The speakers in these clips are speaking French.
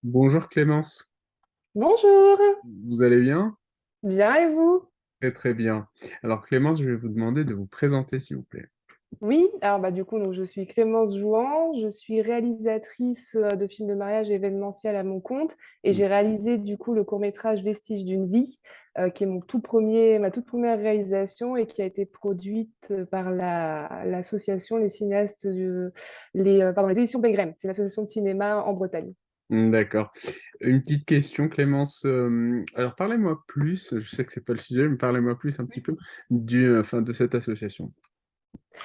Bonjour Clémence, Bonjour, vous allez bien? bien et vous? Très très bien. Alors Clémence, je vais vous demander de vous présenter s'il vous plaît. Oui, alors du coup donc je suis Clémence Jouan, je suis réalisatrice de films de mariage événementiels à mon compte et Mm. j'ai réalisé du coup le court-métrage Vestiges d'une vie qui est ma toute première réalisation et qui a été produite par l'association Les Cinéastes les éditions Pelgrem, c'est l'association de cinéma en Bretagne. D'accord. Une petite question Clémence. Alors parlez-moi plus, je sais que c'est pas le sujet, mais parlez-moi plus un petit peu enfin, de cette association.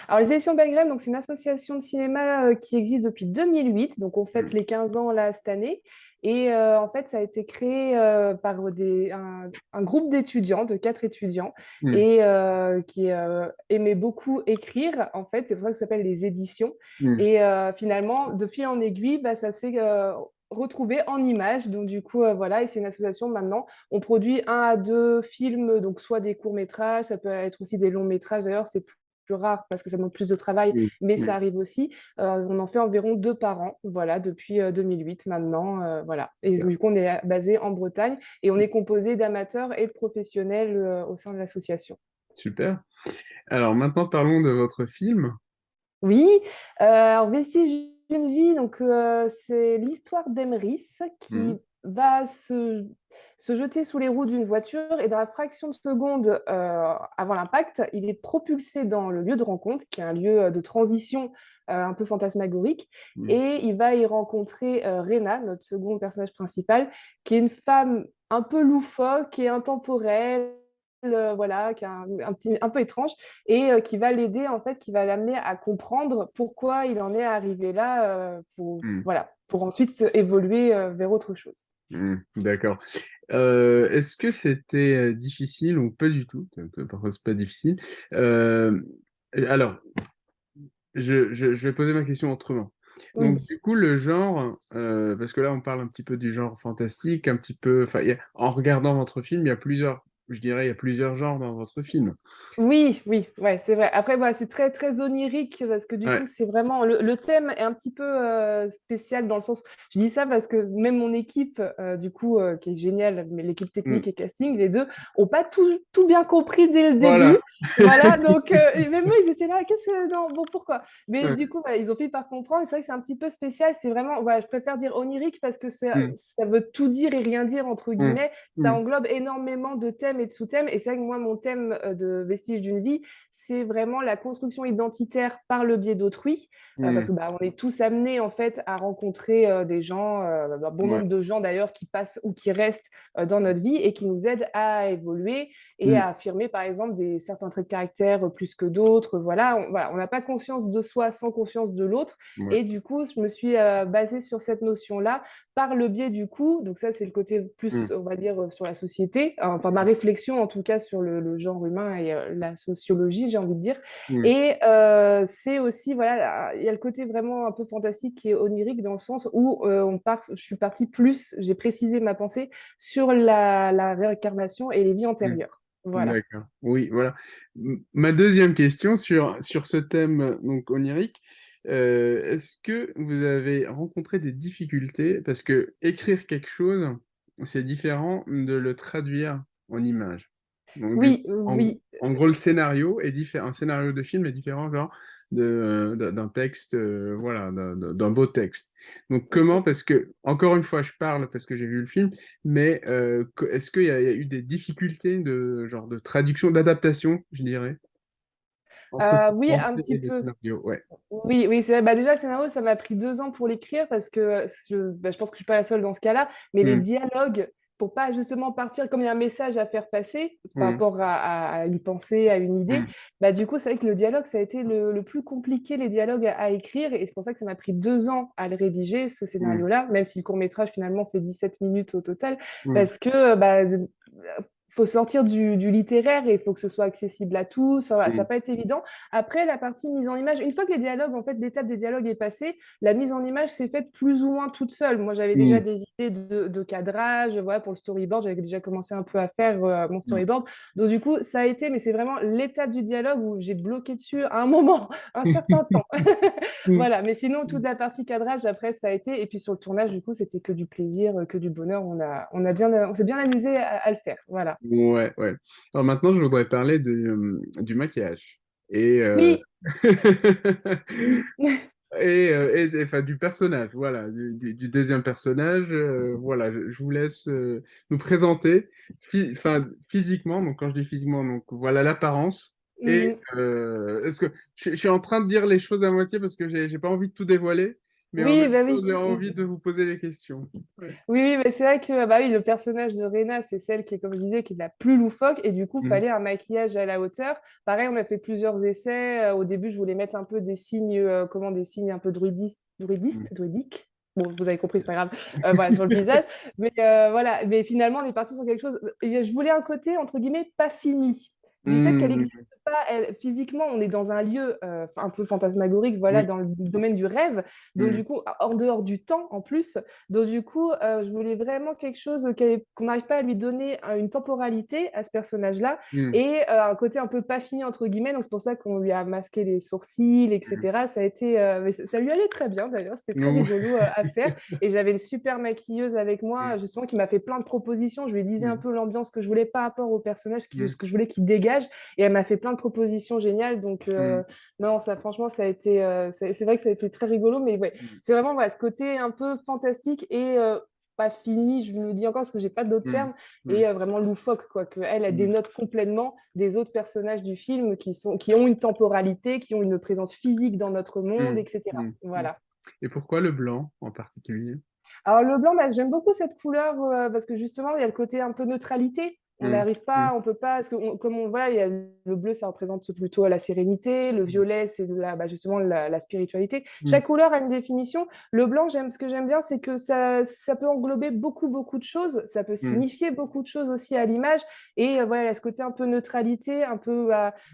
Alors, les éditions Belgrème, donc c'est une association de cinéma qui existe depuis 2008. Donc, on fête Mm. les 15 ans là cette année. Et en fait, ça a été créé par un groupe d'étudiants, de 4 étudiants, Mm. et qui aimaient beaucoup écrire. En fait, c'est pour ça que ça s'appelle les éditions. Mm. Et finalement, de fil en aiguille, bah, ça s'est retrouvé en images. Donc, du coup, voilà. Et c'est une association maintenant. On produit 1 à 2 films, donc soit des courts-métrages, ça peut être aussi des longs-métrages. D'ailleurs, c'est plus rare parce que ça demande plus de travail, Mm. mais ça Mm. arrive aussi. On en fait environ 2 par an, voilà, depuis 2008 maintenant, voilà. Et du coup, on est basé en Bretagne et on est composé d'amateurs et de professionnels au sein de l'association. Super. Alors maintenant parlons de votre film. Oui, alors Vestiges d'une vie, donc c'est l'histoire d'Emrys Mm. qui va se jeter sous les roues d'une voiture et dans la fraction de seconde avant l'impact, il est propulsé dans le lieu de rencontre, qui est un lieu de transition un peu fantasmagorique, Mm. et il va y rencontrer Rena, notre second personnage principal, qui est une femme un peu loufoque et intemporelle. Voilà, qui est un peu étrange et qui va l'aider, en fait, qui va l'amener à comprendre pourquoi il en est arrivé là, Mm. voilà, pour ensuite évoluer vers autre chose. Mm. D'accord. Est-ce que c'était difficile ou pas du tout? Parfois c'est pas difficile. Euh, alors, je vais poser ma question autrement. Donc, Oui. du coup, le genre, parce que là, on parle un petit peu du genre fantastique, un petit peu, enfin, en regardant votre film, il y a plusieurs, je dirais, il y a plusieurs genres dans votre film. Oui, oui, ouais, c'est vrai. Après, voilà, c'est très, très onirique parce que du Ouais. coup, c'est vraiment le thème est un petit peu spécial dans le sens. Je dis ça parce que même mon équipe, du coup, qui est géniale, mais l'équipe Mm. technique et casting, les deux, ont pas tout bien compris dès le début. Voilà. Voilà, donc et même eux, ils étaient là, qu'est-ce que non, bon, pourquoi? Mais Ouais. du coup, voilà, ils ont fini par comprendre. Et c'est vrai que c'est un petit peu spécial. C'est vraiment, voilà, je préfère dire onirique parce que Mm. ça veut tout dire et rien dire entre Mm. guillemets. Ça Mm. englobe énormément de thèmes et de sous-thèmes. Et c'est vrai que moi, mon thème de Vestiges d'une vie, c'est vraiment la construction identitaire par le biais d'autrui. Parce Mm. que bah, on est tous amenés en fait à rencontrer des gens, un bon Ouais. nombre de gens d'ailleurs qui passent ou qui restent dans notre vie et qui nous aident à évoluer et Mm. à affirmer par exemple certains traits de caractère plus que d'autres. Voilà, on n'a pas conscience de soi sans conscience de l'autre. Ouais. Et du coup, je me suis basée sur cette notion-là par le biais du coup, donc ça c'est le côté plus, Mm. on va dire, sur la société, enfin ma réflexion en tout cas sur le genre humain et la sociologie, j'ai envie de dire. Mm. Et c'est aussi, voilà, il y a le côté vraiment un peu fantastique qui est onirique dans le sens où je suis partie plus, j'ai précisé ma pensée sur la réincarnation et les vies Mm. antérieures. Voilà. D'accord. Oui, voilà. Ma deuxième question sur ce thème donc onirique, est-ce que vous avez rencontré des difficultés? Parce que écrire quelque chose, c'est différent de le traduire en image. Donc, Oui, en, oui. en gros, le scénario est différent. Un scénario de film est différent, genre, d'un texte, voilà, d'un beau texte. Donc, comment? Parce que, encore une fois, je parle parce que j'ai vu le film. Mais est-ce qu'il y a eu des difficultés de genre de traduction, d'adaptation, je dirais, entre cette Oui, un pensée petit et le peu. scénario? Ouais. Oui, oui, c'est vrai. Bah, déjà, le scénario, ça m'a pris 2 ans pour l'écrire parce que je pense que je suis pas la seule dans ce cas-là, mais les Hmm. dialogues, pour pas justement partir comme il y a un message à faire passer par Hmm. rapport à une pensée, à une idée, Hmm. bah, du coup, c'est vrai que le dialogue, ça a été le plus compliqué, les dialogues à écrire, et c'est pour ça que ça m'a pris 2 ans à le rédiger, ce Hmm. scénario-là, même si le court-métrage finalement fait 17 minutes au total, Hmm. parce que bah, faut sortir du littéraire et il faut que ce soit accessible à tous. Enfin, voilà, ça n'a Mm. pas été évident. Après, la partie mise en image, une fois que les dialogues, en fait, l'étape des dialogues est passée, la mise en image s'est faite plus ou moins toute seule. Moi, j'avais déjà Mm. des idées de cadrage, voilà, pour le storyboard. J'avais déjà commencé un peu à faire mon Mm. storyboard. Donc, du coup, ça a été, mais c'est vraiment l'étape du dialogue où j'ai bloqué dessus à un moment, un certain temps. Mm. Voilà, mais sinon, toute la partie cadrage, après, ça a été. Et puis sur le tournage, du coup, c'était que du plaisir, que du bonheur. On s'est bien amusé à le faire. Voilà. Ouais, ouais. Alors maintenant, je voudrais parler du maquillage. Et, Oui, oui. enfin, du personnage, voilà, du deuxième personnage. Voilà, je vous laisse nous présenter enfin, physiquement. Donc, quand je dis physiquement, donc voilà l'apparence. Et Mm. est-ce que je suis en train de dire les choses à moitié parce que j'ai pas envie de tout dévoiler, mais en Oui, même bah temps, oui. j'ai Mm. envie de vous poser des questions. Ouais. Oui, oui, mais c'est vrai que bah oui, le personnage de Rena, c'est celle qui est, comme je disais, qui est la plus loufoque. Et du coup, il Mm. fallait un maquillage à la hauteur. Pareil, on a fait plusieurs essais. Au début, je voulais mettre un peu des signes, des signes un peu Mm. druidiques. Bon, vous avez compris, c'est pas grave. Voilà, sur le visage. Mais voilà, mais finalement, on est parti sur quelque chose. Je voulais un côté, entre guillemets, pas fini. Du fait qu'elle Mm. n'existe pas, physiquement, on est dans un lieu un peu fantasmagorique, voilà, Oui. dans le domaine du rêve. Donc, Mm. du coup, en dehors du temps, en plus. Donc, du coup, je voulais vraiment quelque chose qu'on n'arrive pas à lui donner une temporalité à ce personnage-là Mm. et un côté un peu pas fini, entre guillemets. Donc, c'est pour ça qu'on lui a masqué les sourcils, etc. Ça a été, mais ça lui allait très bien d'ailleurs. C'était très Mm. rigolo à faire. Et j'avais une super maquilleuse avec moi, Mm. justement, qui m'a fait plein de propositions. Je lui disais un Mm. peu l'ambiance que je voulais par rapport au personnage, Mm. ce que je voulais qu'il dégage. Et elle m'a fait plein de propositions géniales. Donc, Mm. non, ça, franchement, ça a été, c'est vrai que ça a été très rigolo. Mais ouais, Mm. c'est vraiment voilà, ce côté un peu fantastique et pas fini, je le dis encore parce que j'ai pas d'autres Mm. termes, Mm. et vraiment loufoque, quoi, qu'elle elle Mm. dénote complètement des autres personnages du film qui ont une temporalité, qui ont une présence physique dans notre monde, Mm. etc. Mm. Mm. Voilà. Et pourquoi le blanc en particulier? Alors le blanc, bah, j'aime beaucoup cette couleur parce que justement, il y a le côté un peu neutralité. On Mm. n'arrive Mm. pas, on peut pas, parce que comme on voit, il y a le bleu, ça représente plutôt la sérénité, le violet, c'est justement la spiritualité. Mm. Chaque couleur a une définition. Le blanc, ce que j'aime bien, c'est que ça peut englober beaucoup, beaucoup de choses. Ça peut Mm. signifier beaucoup de choses aussi à l'image. Et voilà, il y a ce côté un peu neutralité, un peu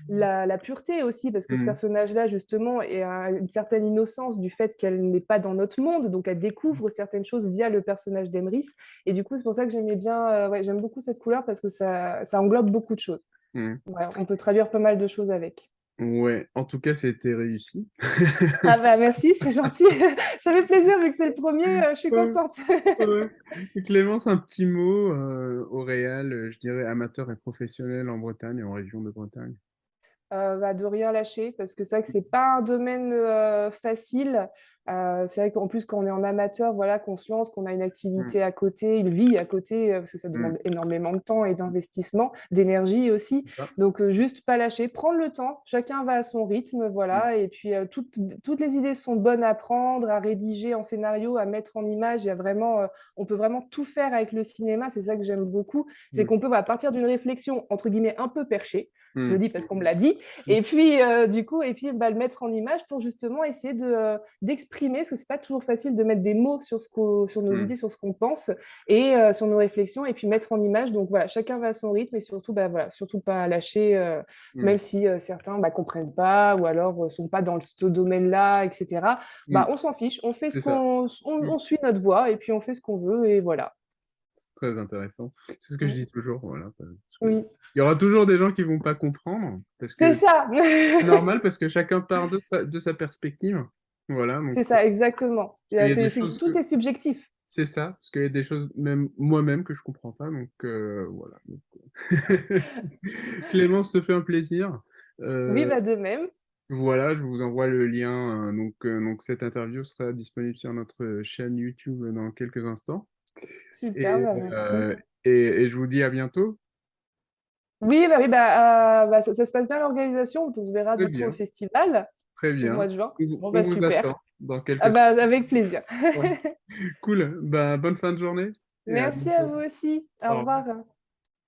la pureté aussi, parce que ce Mm. personnage-là, justement, a une certaine innocence du fait qu'elle n'est pas dans notre monde, donc elle découvre certaines choses via le personnage d'Emrys. Et du coup, c'est pour ça que j'aimais bien, ouais, j'aime beaucoup cette couleur parce que ça englobe beaucoup de choses. Mm. Ouais, on peut traduire pas mal de choses avec. Ouais, en tout cas, c'était réussi. Ah bah merci, c'est gentil. Ça fait plaisir vu que c'est le premier, je suis Ouais, contente. ouais. Clémence, un petit mot au Réal, je dirais amateur et professionnel en Bretagne et en région de Bretagne. Bah, de rien lâcher parce que c'est vrai que c'est pas un domaine facile. C'est vrai qu'en plus quand on est en amateur, voilà, qu'on se lance, qu'on a une Mm. activité à côté, une vie à côté, parce que ça Mm. demande énormément de temps et d'investissement, d'énergie aussi. C'est ça. Donc juste pas lâcher, prendre le temps. Chacun va à son rythme, Mm. voilà. Et puis toutes les idées sont bonnes à prendre, à rédiger en scénario, à mettre en image. Il y a vraiment, on peut vraiment tout faire avec le cinéma. C'est ça que j'aime beaucoup, c'est Mm. qu'on peut partir d'une réflexion entre guillemets un peu perchée. Je le Mm. dis parce qu'on me l'a dit, et puis, du coup, le mettre en image pour justement essayer d'exprimer, parce que c'est pas toujours facile de mettre des mots sur nos Mm. idées, sur ce qu'on pense et sur nos réflexions, et puis mettre en image. Donc voilà, chacun va à son rythme et surtout, bah, voilà, surtout pas lâcher, Mm. même si certains comprennent pas ou alors sont pas dans ce domaine-là, etc. Mm. Bah, on s'en fiche, on fait C'est ça. Mm. on suit notre voie et puis on fait ce qu'on veut et voilà. C'est très intéressant. C'est ce que je Mm. dis toujours, voilà. Parce que Oui, il y aura toujours des gens qui vont pas comprendre, parce c'est que ça. c'est normal, parce que chacun part de sa perspective. Voilà, donc C'est ça, exactement. il y a des choses Tout est subjectif. c'est ça, parce qu'il y a des choses, même moi-même, que je comprends pas, donc voilà. Donc, Clémence, se fait un plaisir. Oui, Euh, bah de même. voilà, je vous envoie le lien. Donc cette interview sera disponible sur notre chaîne YouTube dans quelques instants. Super, Et, bah merci. et je vous dis à bientôt. Oui, ça se passe bien l'organisation. On se verra Très du coup au bien, festival très au bien. mois de juin. Bon, On bah vous attend super. dans Ah quelques bah, secondes. avec plaisir. Ouais. Cool. Bah, bonne fin de journée et à Merci à bientôt. vous aussi. Au Au revoir. revoir.